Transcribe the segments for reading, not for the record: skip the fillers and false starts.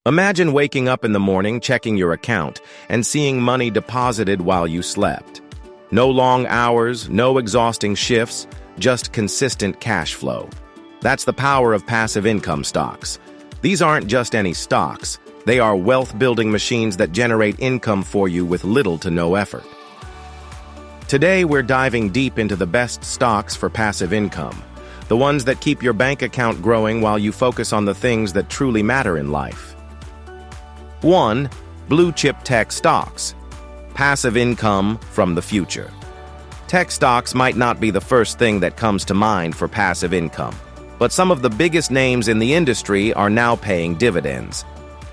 Imagine waking up in the morning, checking your account, and seeing money deposited while you slept. No long hours, no exhausting shifts, just consistent cash flow. That's the power of passive income stocks. These aren't just any stocks. They are wealth-building machines that generate income for you with little to no effort. Today, we're diving deep into the best stocks for passive income, the ones that keep your bank account growing while you focus on the things that truly matter in life. 1. Blue-chip tech stocks. Passive income from the future. Tech stocks might not be the first thing that comes to mind for passive income, but some of the biggest names in the industry are now paying dividends.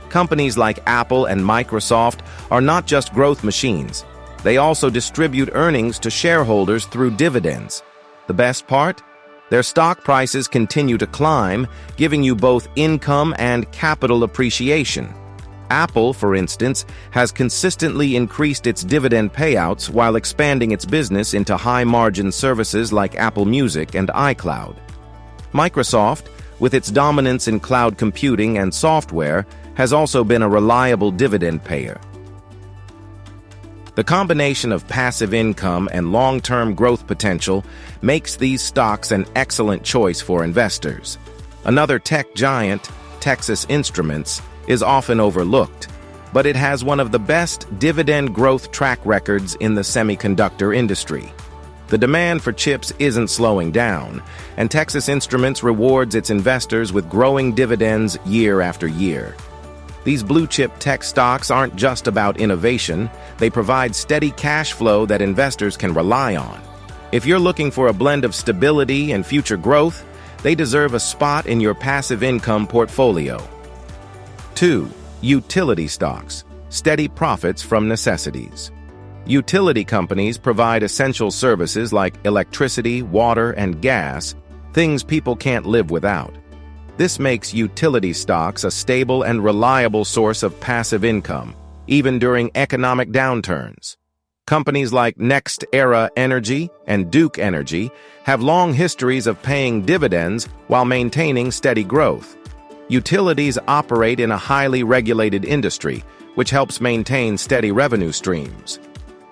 Companies like Apple and Microsoft are not just growth machines. They also distribute earnings to shareholders through dividends. The best part? Their stock prices continue to climb, giving you both income and capital appreciation. Apple, for instance, has consistently increased its dividend payouts while expanding its business into high-margin services like Apple Music and iCloud. Microsoft, with its dominance in cloud computing and software, has also been a reliable dividend payer. The combination of passive income and long-term growth potential makes these stocks an excellent choice for investors. Another tech giant, Texas Instruments, is often overlooked, but it has one of the best dividend growth track records in the semiconductor industry. The demand for chips isn't slowing down, and Texas Instruments rewards its investors with growing dividends year after year. These blue-chip tech stocks aren't just about innovation, they provide steady cash flow that investors can rely on. If you're looking for a blend of stability and future growth, they deserve a spot in your passive income portfolio. 2. Utility stocks. Steady profits from necessities. Utility companies provide essential services like electricity, water, and gas, things people can't live without. This makes utility stocks a stable and reliable source of passive income, even during economic downturns. Companies like NextEra Energy and Duke Energy have long histories of paying dividends while maintaining steady growth. Utilities operate in a highly regulated industry, which helps maintain steady revenue streams.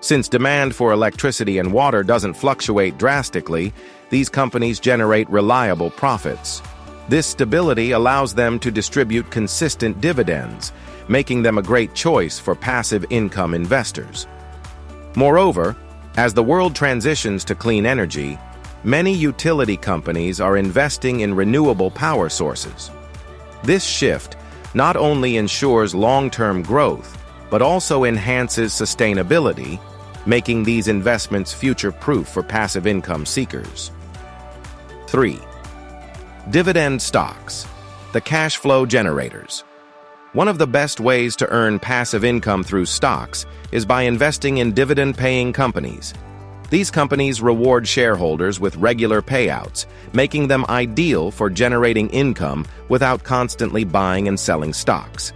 Since demand for electricity and water doesn't fluctuate drastically, these companies generate reliable profits. This stability allows them to distribute consistent dividends, making them a great choice for passive income investors. Moreover, as the world transitions to clean energy, many utility companies are investing in renewable power sources. This shift not only ensures long-term growth, but also enhances sustainability, making these investments future-proof for passive income seekers. 3. Dividend stocks, the cash flow generators. One of the best ways to earn passive income through stocks is by investing in dividend-paying companies. These companies reward shareholders with regular payouts, making them ideal for generating income without constantly buying and selling stocks.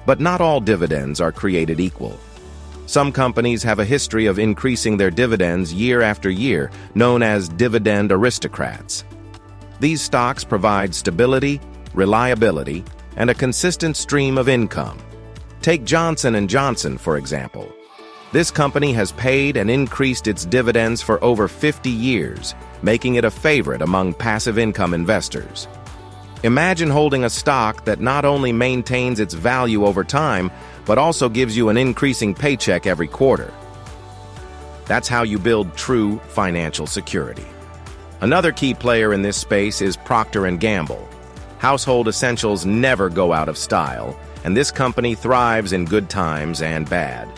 But not all dividends are created equal. Some companies have a history of increasing their dividends year after year, known as dividend aristocrats. These stocks provide stability, reliability, and a consistent stream of income. Take Johnson & Johnson, for example. This company has paid and increased its dividends for over 50 years, making it a favorite among passive income investors. Imagine holding a stock that not only maintains its value over time, but also gives you an increasing paycheck every quarter. That's how you build true financial security. Another key player in this space is Procter & Gamble. Household essentials never go out of style, and this company thrives in good times and bad.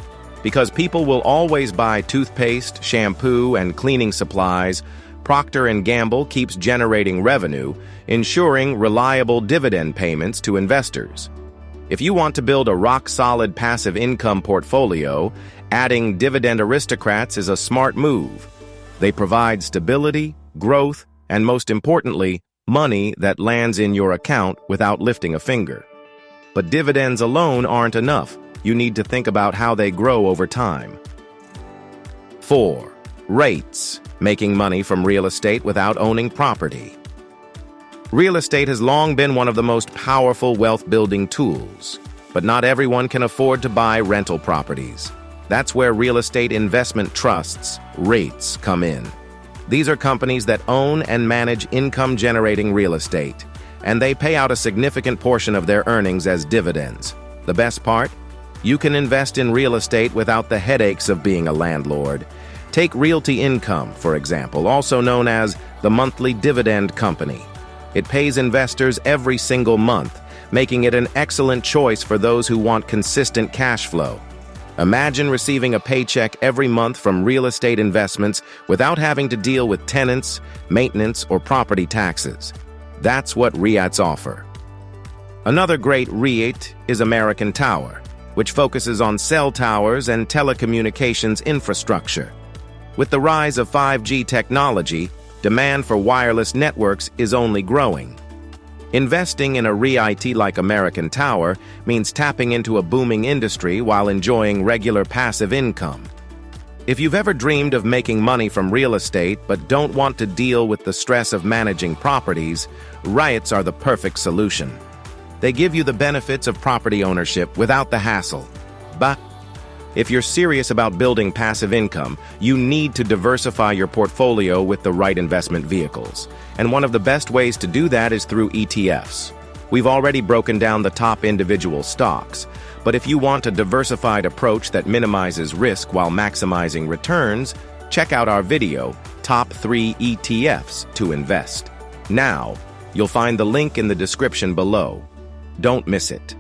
Because people will always buy toothpaste, shampoo, and cleaning supplies, Procter & Gamble keeps generating revenue, ensuring reliable dividend payments to investors. If you want to build a rock-solid passive income portfolio, adding dividend aristocrats is a smart move. They provide stability, growth, and most importantly, money that lands in your account without lifting a finger. But dividends alone aren't enough. You need to think about how they grow over time. 4. REITs, making money from real estate without owning property. Real estate has long been one of the most powerful wealth-building tools. but not everyone can afford to buy rental properties. That's where real estate investment trusts, REITs, come in. These are companies that own and manage income-generating real estate, and they pay out a significant portion of their earnings as dividends. The best part? You can invest in real estate without the headaches of being a landlord. Take Realty Income, for example, also known as the monthly dividend company. It pays investors every single month, making it an excellent choice for those who want consistent cash flow. Imagine receiving a paycheck every month from real estate investments without having to deal with tenants, maintenance, or property taxes. That's what REITs offer. Another great REIT is American Tower, which focuses on cell towers and telecommunications infrastructure. With the rise of 5G technology, demand for wireless networks is only growing. Investing in a REIT like American Tower means tapping into a booming industry while enjoying regular passive income. If you've ever dreamed of making money from real estate but don't want to deal with the stress of managing properties, REITs are the perfect solution. They give you the benefits of property ownership without the hassle. But if you're serious about building passive income, you need to diversify your portfolio with the right investment vehicles. And one of the best ways to do that is through ETFs. We've already broken down the top individual stocks, but if you want a diversified approach that minimizes risk while maximizing returns, check out our video, Top 3 ETFs to Invest. Now, you'll find the link in the description below. Don't miss it.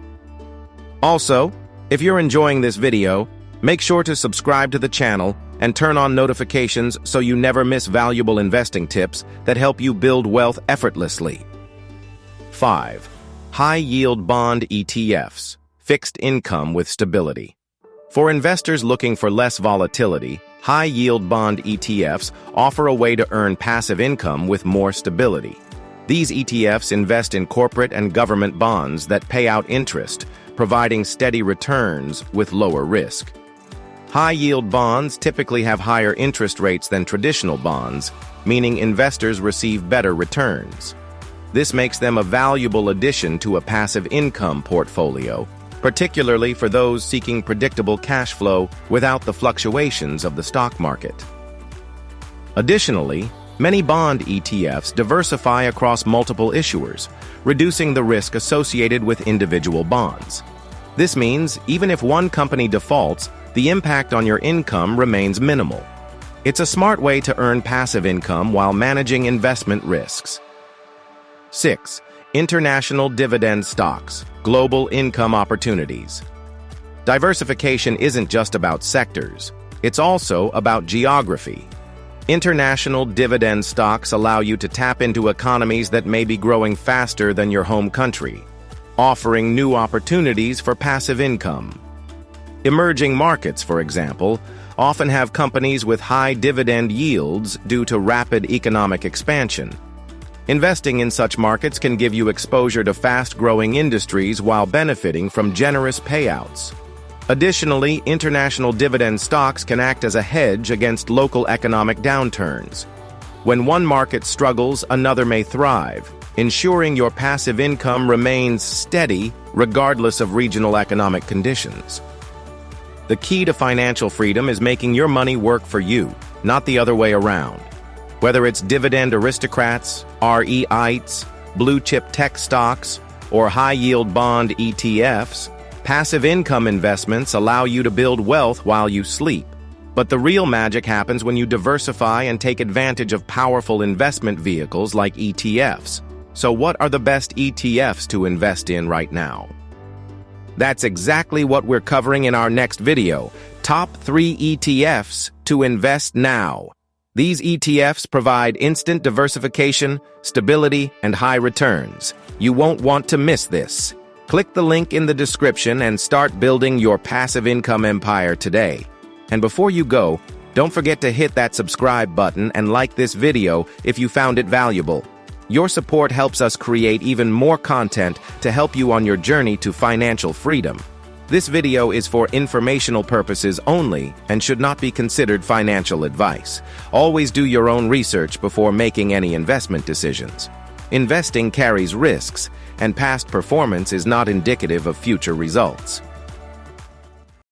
Also, if you're enjoying this video, make sure to subscribe to the channel and turn on notifications so you never miss valuable investing tips that help you build wealth effortlessly. 5. High-yield bond ETFs, fixed income with stability. For investors looking for less volatility, high-yield bond ETFs offer a way to earn passive income with more stability. These ETFs invest in corporate and government bonds that pay out interest, providing steady returns with lower risk. High-yield bonds typically have higher interest rates than traditional bonds, meaning investors receive better returns. This makes them a valuable addition to a passive income portfolio, particularly for those seeking predictable cash flow without the fluctuations of the stock market. Additionally, many bond ETFs diversify across multiple issuers, reducing the risk associated with individual bonds. This means even if one company defaults, the impact on your income remains minimal. It's a smart way to earn passive income while managing investment risks. 6. International dividend stocks, global income opportunities. Diversification isn't just about sectors, it's also about geography. International dividend stocks allow you to tap into economies that may be growing faster than your home country, offering new opportunities for passive income. Emerging markets, for example, often have companies with high dividend yields due to rapid economic expansion. Investing in such markets can give you exposure to fast-growing industries while benefiting from generous payouts. Additionally, international dividend stocks can act as a hedge against local economic downturns. When one market struggles, another may thrive, ensuring your passive income remains steady regardless of regional economic conditions. The key to financial freedom is making your money work for you, not the other way around. Whether it's dividend aristocrats, REITs, blue-chip tech stocks, or high-yield bond ETFs, passive income investments allow you to build wealth while you sleep. But the real magic happens when you diversify and take advantage of powerful investment vehicles like ETFs. So what are the best ETFs to invest in right now? That's exactly what we're covering in our next video, Top 3 ETFs to Invest Now. These ETFs provide instant diversification, stability, and high returns. You won't want to miss this. Click the link in the description and start building your passive income empire today. And before you go, don't forget to hit that subscribe button and like this video if you found it valuable. Your support helps us create even more content to help you on your journey to financial freedom. This video is for informational purposes only and should not be considered financial advice. Always do your own research before making any investment decisions. Investing carries risks, and past performance is not indicative of future results.